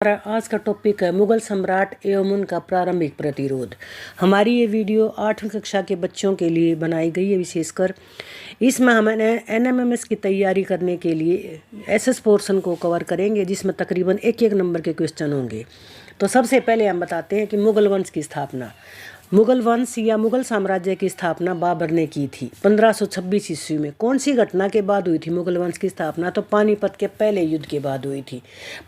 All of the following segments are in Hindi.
हमारा आज का टॉपिक है मुगल सम्राट एवं उनका प्रारंभिक प्रतिरोध। हमारी ये वीडियो 8वीं कक्षा के बच्चों के लिए बनाई गई है। विशेषकर इसमें हमने एनएमएमएस की तैयारी करने के लिए एसएस पोर्शन को कवर करेंगे, जिसमें तकरीबन एक नंबर के क्वेश्चन होंगे। तो सबसे पहले हम बताते हैं कि मुगल वंश की स्थापना, मुगल वंश या मुगल साम्राज्य की स्थापना बाबर ने की थी 1526 ईस्वी में। कौन सी घटना के बाद हुई थी मुगल वंश की स्थापना? तो पानीपत के पहले युद्ध के बाद हुई थी।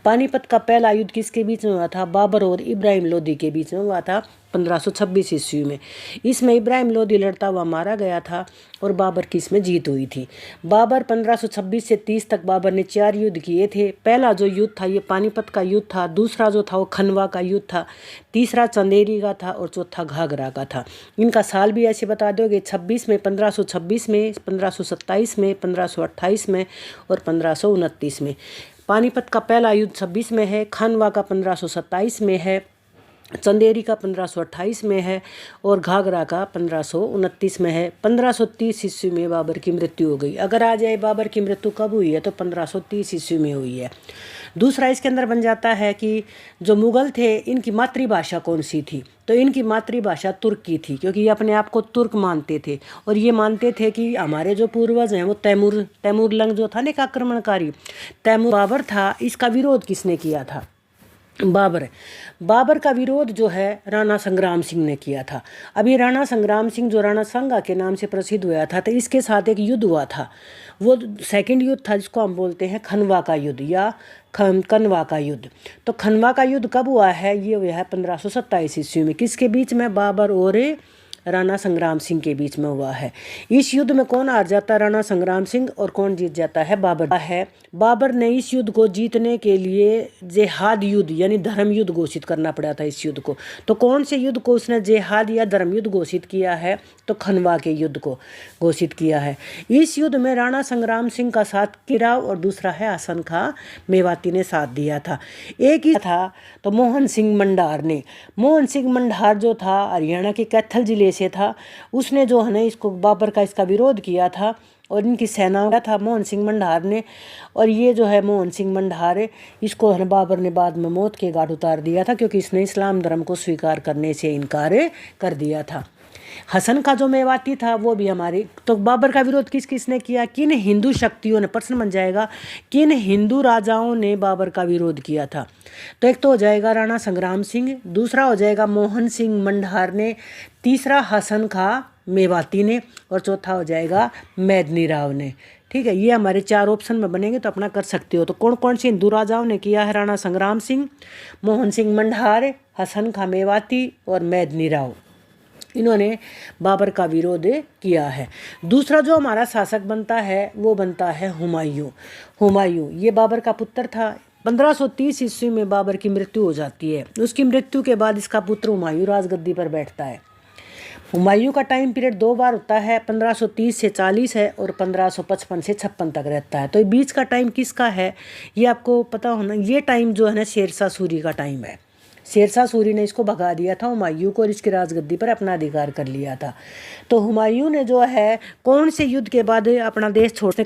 पानीपत का पहला युद्ध किसके बीच में हुआ था? बाबर और इब्राहिम लोदी के बीच में हुआ था 1526 ईस्वी में। इसमें इब्राहिम लोदी लड़ता हुआ मारा गया था और बाबर की इसमें जीत हुई थी। बाबर 1526 से 30 तक बाबर ने 4 युद्ध किए थे। पहला जो युद्ध था ये पानीपत का युद्ध था, दूसरा जो था वो खनवा का युद्ध था, तीसरा चंदेरी का था और चौथा घाघरा का था। इनका साल भी ऐसे बता दोगे, 26 में, 1526 में, 1527 में, 1528 में और 1529 में। पानीपत का पहला युद्ध 26 में है, खनवा का 1527 में है, चंदेरी का 1528 में है और घाघरा का 1529 में है। 1530 ईस्वी में बाबर की मृत्यु हो गई। अगर आ जाए बाबर की मृत्यु कब हुई है तो 1530 ईस्वी में हुई है। दूसरा इसके अंदर बन जाता है कि जो मुगल थे इनकी मातृभाषा कौन सी थी? तो इनकी मातृभाषा तुर्की थी, क्योंकि ये अपने आप को तुर्क मानते थे और ये मानते थे कि हमारे जो पूर्वज हैं वो तैमूर लंग जो था ना एक आक्रमणकारी तैमूर बाबर था, इसका विरोध किसने किया था? बाबर का विरोध जो है राणा संग्राम सिंह ने किया था। अभी राणा संग्राम सिंह जो राणा संगा के नाम से प्रसिद्ध हुआ था, तो इसके साथ एक युद्ध हुआ था। वो सेकंड युद्ध था जिसको हम बोलते हैं खनवा का युद्ध या कनवा का युद्ध। तो खनवा का युद्ध कब हुआ है? ये हुआ है 1527 ईस्वी में। किसके बीच में? बाबर और राणा संग्राम सिंह के बीच में हुआ है। इस युद्ध में कौन हार जाता है? राणा संग्राम सिंह। और कौन जीत जाता है? बाबर ने इस युद्ध को जीतने के लिए जेहाद युद्ध यानी धर्म युद्ध घोषित करना पड़ा था इस युद्ध को। तो कौन से युद्ध को उसने जेहाद या धर्म युद्ध घोषित किया है? तो खनवा के युद्ध को घोषित किया है। इस युद्ध में राणा संग्राम सिंह का साथ किराव और दूसरा है हसन खां मेवाती ने साथ दिया था। एक ही था तो मोहन सिंह मंडार जो था हरियाणा के कैथल जिले से था, उसने जो है ना इसको बाबर का इसका विरोध किया था और इनकी सेना का था मोहन सिंह मंडार ने। और ये जो है मोहन सिंह मंडार इसको है बाबर ने बाद में मौत के घाट उतार दिया था, क्योंकि इसने इस्लाम धर्म को स्वीकार करने से इनकार कर दिया था। हसन का जो मेवाती था वो भी हमारी। तो बाबर का विरोध किस किसने किया? किन हिंदू शक्तियों ने, प्रश्न बन जाएगा, किन हिंदू राजाओं ने बाबर का विरोध किया था? तो एक तो हो जाएगा राणा संग्राम सिंह, दूसरा हो जाएगा मोहन सिंह मंडार ने, तीसरा हसन खां मेवाती ने और चौथा हो जाएगा मेदिनी राव ने। ठीक है, ये हमारे 4 ऑप्शन में बनेंगे तो अपना कर सकते हो। तो कौन कौन से हिंदू राजाओं ने किया है? राणा संग्राम सिंह, मोहन सिंह मंडार, हसन खां मेवाती और मेदिनी राव, इन्होंने बाबर का विरोध किया है। दूसरा जो हमारा शासक बनता है वो बनता है हुमायूं। ये बाबर का पुत्र था। 1530 ईस्वी में बाबर की मृत्यु हो जाती है। उसकी मृत्यु के बाद इसका पुत्र हुमायूं राजगद्दी पर बैठता है। हुमायूं का टाइम पीरियड 2 बार होता है, 1530 से 40 है और 1555 से 56 तक रहता है। तो बीच का टाइम किसका है ये आपको पता होना। ये टाइम जो है ना शेरशाह सूरी का टाइम है। शेरशाह सूरी ने इसको भगा दिया था हुमायूं को और इसकी राजगद्दी पर अपना अधिकार कर लिया था। तो हुमायूं ने जो है कौन से युद्ध के बाद अपना देश छोड़ते?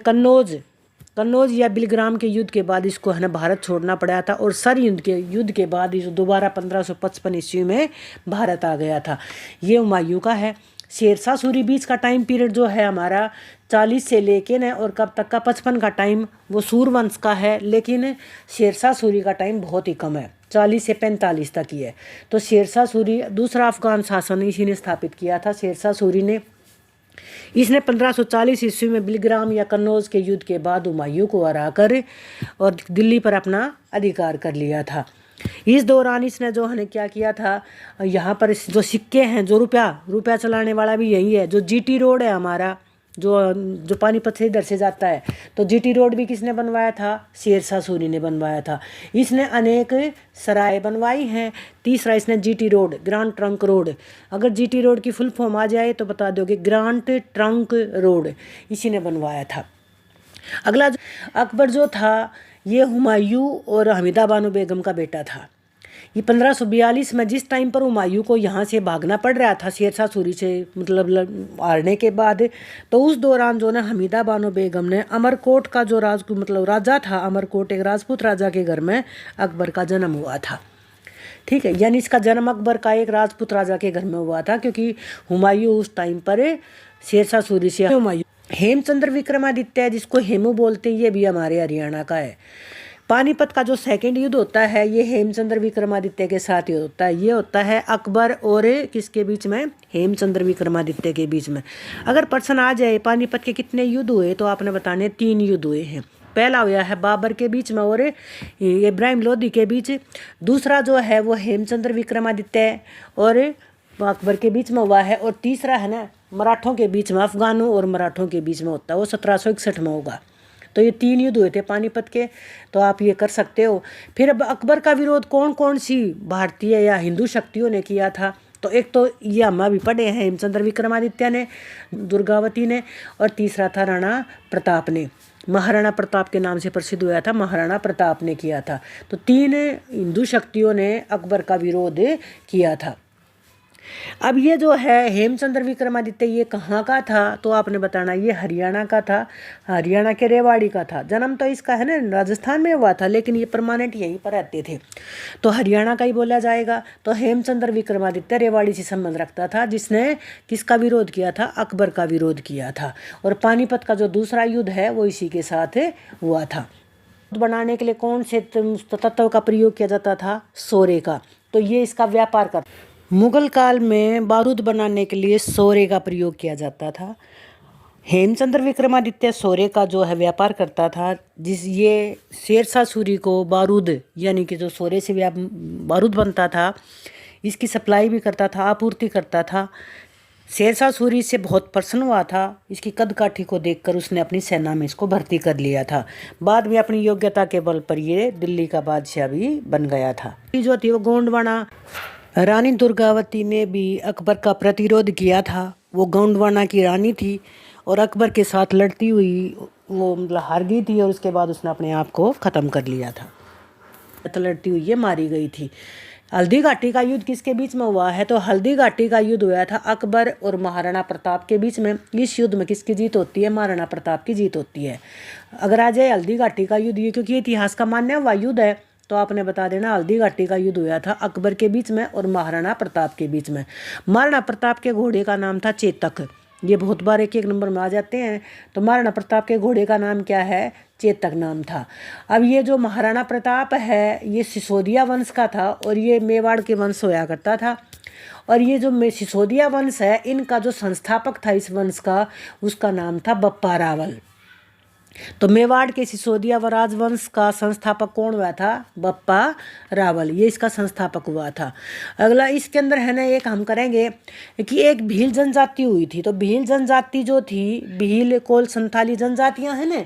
कन्नौज या बिलग्राम के युद्ध के बाद इसको है ना भारत छोड़ना पड़ा था। और सर युद्ध के बाद इस दोबारा 1555 ईस्वी में भारत आ गया था। ये हुमायूं का है। शेरशाह सूरी बीच का टाइम पीरियड जो है हमारा 40 से लेके न और कब तक का 55 का टाइम वो सूरवंश का है, लेकिन शेरशाह सूरी का टाइम बहुत ही कम है, 40 से 45 तक ही है। तो शेरशाह सूरी दूसरा अफगान शासन इसी ने स्थापित किया था। शेरशाह सूरी ने इसने 1540 ईस्वी में बिलग्राम या कन्नौज के युद्ध के बाद हुमायूं को हराकर और दिल्ली पर अपना अधिकार कर लिया था। इस दौरान इसने जो है क्या किया था, यहाँ पर जो सिक्के हैं, जो रुपया चलाने वाला भी यही है। जो जीटी रोड है हमारा, जो पानीपत से इधर से जाता है, तो जीटी रोड भी किसने बनवाया था? शेरशाह सूरी ने बनवाया था। इसने अनेक सराय बनवाई हैं। तीसरा इसने GT road, grand trunk road, अगर जीटी रोड की फुल फॉर्म आ जाए तो बता दोगे ग्रांड ट्रंक रोड, इसी ने बनवाया था। अगला अकबर जो था ये हुमायूं और हमीदा बानो बेगम का बेटा था। ये 1542 में जिस टाइम पर हुमायूं को यहाँ से भागना पड़ रहा था शेरशाह सूरी से मतलब हारने के बाद, तो उस दौरान जो ना हमीदा बानो बेगम ने अमरकोट का जो राजा था, अमरकोट एक राजपूत राजा के घर में अकबर का जन्म हुआ था। ठीक है, यानी इसका जन्म अकबर का एक राजपूत राजा के घर में हुआ था, क्योंकि हुमायूं उस टाइम पर शेरशाह सूरी से हुमायूं हेमचंद्र विक्रमादित्य जिसको हेमू बोलते हैं, ये भी हमारे हरियाणा का है। पानीपत का जो सेकंड युद्ध होता है ये हेमचंद्र विक्रमादित्य के साथ युद्ध होता है। ये होता है अकबर और किसके बीच में, हेमचंद्र विक्रमादित्य के बीच में। अगर प्रश्न आ जाए पानीपत के कितने युद्ध हुए, तो आपने बताने 3 युद्ध हुए हैं। पहला हुआ है बाबर के बीच में और इब्राहिम लोदी के बीच। दूसरा जो है वो हेमचंद्र विक्रमादित्य और अकबर के बीच में हुआ है। और तीसरा है ना मराठों के बीच में, अफगानों और मराठों के बीच में होता है, वो 1761 में होगा। तो ये 3 युद्ध हुए थे पानीपत के, तो आप ये कर सकते हो। फिर अब अकबर का विरोध कौन कौन सी भारतीय या हिंदू शक्तियों ने किया था, तो एक तो ये हम अभी पढ़े हैं हेमचंद्र विक्रमादित्य ने, दुर्गावती ने, और तीसरा था राणा प्रताप ने। महाराणा प्रताप के नाम से प्रसिद्ध हुआ था, महाराणा प्रताप ने किया था। तो 3 हिंदू शक्तियों ने अकबर का विरोध किया था। अब ये जो है हेमचंद्र विक्रमादित्य ये कहाँ का था, तो आपने बताना ये हरियाणा का था, हरियाणा के रेवाड़ी का था। जन्म तो इसका है ना राजस्थान में हुआ था, लेकिन ये परमानेंट यहीं पर रहते थे, तो हरियाणा का ही बोला जाएगा। तो हेमचंद्र विक्रमादित्य रेवाड़ी से संबंध रखता था, जिसने किसका विरोध किया था, अकबर का विरोध किया था। और पानीपत का जो दूसरा युद्ध है वो इसी के साथ हुआ था। बनाने के लिए कौन से तत्व का प्रयोग किया जाता था, सोरे का। तो ये इसका व्यापार कर मुगल काल में बारूद बनाने के लिए सोरे का प्रयोग किया जाता था। हेमचंद्र विक्रमादित्य सोरे का जो है व्यापार करता था, ये शेरशाह सूरी को बारूद यानी कि जो सोरे से बारूद बनता था इसकी सप्लाई भी करता था, आपूर्ति करता था। शेरशाह सूरी से बहुत प्रसन्न हुआ था, इसकी कद काठी को देखकर उसने अपनी सेना में इसको भर्ती कर लिया था। बाद में अपनी योग्यता के बल पर ये दिल्ली का बादशाह भी बन गया था। जो थी वो गोंडवाना रानी दुर्गावती ने भी अकबर का प्रतिरोध किया था। वो गोंडवाना की रानी थी और अकबर के साथ लड़ती हुई वो मतलब हार गई थी, और उसके बाद उसने अपने आप को ख़त्म कर लिया था। तो लड़ती हुई ये मारी गई थी। हल्दी घाटी का युद्ध किसके बीच में हुआ है, तो हल्दी घाटी का युद्ध हुआ था अकबर और महाराणा प्रताप के बीच में। इस युद्ध में किसकी जीत होती है, महाराणा प्रताप की जीत होती है। अगर आ जाए हल्दी घाटी का युद्ध, ये क्योंकि इतिहास का मान्य हुआ युद्ध है, तो आपने बता देना हल्दी घाटी का युद्ध हुआ था अकबर के बीच में और महाराणा प्रताप के बीच में। महाराणा प्रताप के घोड़े का नाम था चेतक। ये बहुत बार एक नंबर में आ जाते हैं। तो महाराणा प्रताप के घोड़े का नाम क्या है, चेतक नाम था। अब ये जो महाराणा प्रताप है ये सिसोदिया वंश का था और ये मेवाड़ के वंश होया करता था। और ये जो सिसोदिया वंश है इनका जो संस्थापक था इस वंश का, उसका नाम था बप्पा रावल। तो मेवाड़ के सिसोदिया व राजवंश का संस्थापक कौन हुआ था, बप्पा रावल, ये इसका संस्थापक हुआ था। अगला इसके अंदर है ना एक हम करेंगे कि एक भील जनजाति हुई थी। तो भील जनजाति जो थी, भील कोल संथाली जनजातियां हैं ना,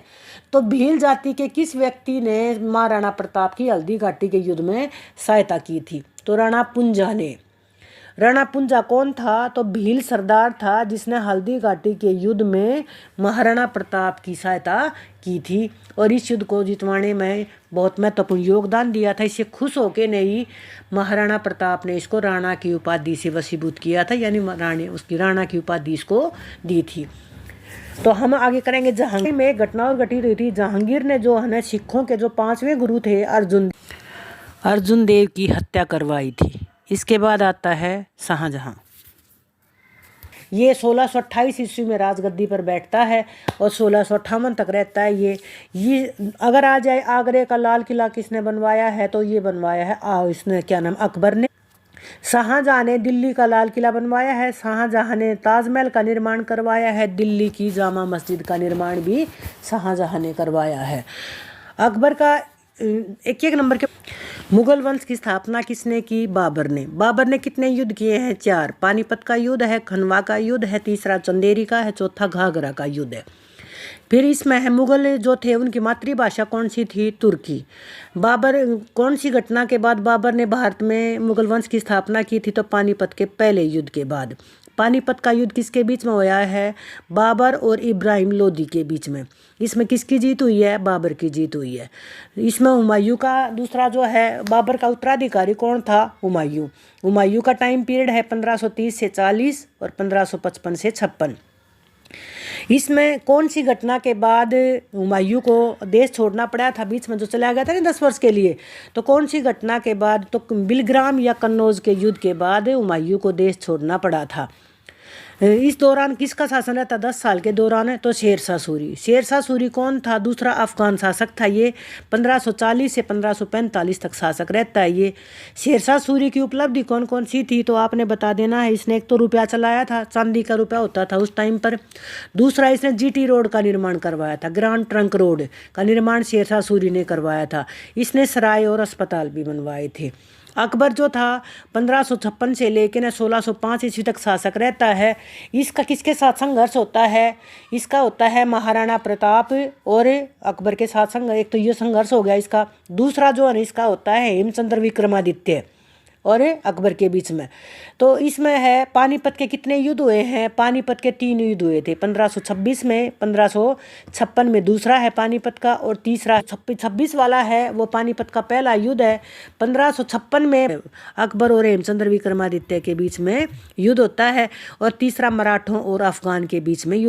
तो भील जाति के किस व्यक्ति ने महाराणा प्रताप की हल्दी घाटी के युद्ध में सहायता की थी, तो राणा पुंजा ने। राणा पुंजा कौन था, तो भील सरदार था जिसने हल्दी घाटी के युद्ध में महाराणा प्रताप की सहायता की थी और इस युद्ध को जितवाने में बहुत महत्वपूर्ण योगदान दिया था। इससे खुश होकर नहीं महाराणा प्रताप ने इसको राणा की उपाधि से वशीभूत किया था, यानी उसकी राणा की उपाधि इसको दी थी। तो हम आगे करेंगे जहांगीर में एक घटना और घटित हुई थी। जहांगीर ने जो है सिखों के जो 5वें गुरु थे अर्जुन देव की हत्या करवाई थी। इसके बाद आता है शाहजहां। ये 1628 ईस्वी में राजगद्दी पर बैठता है और 1658 तक रहता है। ये अगर आ जाए आगरे का लाल किला किसने बनवाया है, तो ये बनवाया है इसने क्या नाम, अकबर ने। शाहजहां ने दिल्ली का लाल किला बनवाया है। शाहजहां ने ताजमहल का निर्माण करवाया है। दिल्ली की जामा मस्जिद का निर्माण भी शाहजहां ने करवाया है। अकबर का एक नंबर के मुगल वंश की स्थापना किसने की, बाबर ने। बाबर ने कितने युद्ध किए हैं, 4। पानीपत का युद्ध है, खनवा का युद्ध है, तीसरा चंदेरी का है, चौथा घाघरा का युद्ध है। फिर इसमें है मुगल जो थे उनकी मातृभाषा कौन सी थी, तुर्की। बाबर कौन सी घटना के बाद बाबर ने भारत में मुगल वंश की स्थापना की थी, तो पानीपत के पहले युद्ध के बाद। पानीपत का युद्ध किसके बीच में हुआ है, बाबर और इब्राहिम लोदी के बीच में। इसमें किसकी जीत हुई है, बाबर की जीत हुई है। इसमें हुमायूं का दूसरा जो है, बाबर का उत्तराधिकारी कौन था, हुमायूं। हुमायूं का टाइम पीरियड है 1530 से 40 और 1555 से 56। इसमें कौन सी घटना के बाद हुमायूं को देश छोड़ना पड़ा था, बीच में जो चला गया था ना 10 वर्ष के लिए, तो कौन सी घटना के बाद, तो बिलग्राम या कन्नौज के युद्ध के बाद हुमायूं को देश छोड़ना पड़ा था। इस दौरान किसका शासन रहता, 10 साल के दौरान है, तो शेरशाह सूरी। शेरशाह सूरी कौन था, दूसरा अफगान शासक था। ये 1540 से 1545 तक शासक रहता है ये। शेरशाह सूरी की उपलब्धि कौन कौन सी थी, तो आपने बता देना है। इसने एक तो रुपया चलाया था, चांदी का रुपया होता था उस टाइम पर। दूसरा, इसने जीटी रोड का निर्माण करवाया था, ग्रांड ट्रंक रोड का निर्माण शेरशाह सूरी ने करवाया था। इसने सराय और अस्पताल भी बनवाए थे। अकबर जो था 1556 से लेकर 1605 ईस्वी तक शासक रहता है। इसका किसके साथ संघर्ष होता है, इसका होता है महाराणा प्रताप और अकबर के साथ संघर्ष। एक तो ये संघर्ष हो गया इसका। दूसरा जो है इसका होता है हेमचंद्र विक्रमादित्य और अकबर के बीच में। तो इसमें है पानीपत के कितने युद्ध हुए हैं, पानीपत के 3 युद्ध हुए थे। 1526 में, 1556 में दूसरा है पानीपत का, और तीसरा 26 वाला है वो पानीपत का पहला युद्ध है। 1556 में अकबर और हेमचंद्र विक्रमादित्य के बीच में युद्ध होता है, और तीसरा मराठों और अफगान के बीच में युद्ध।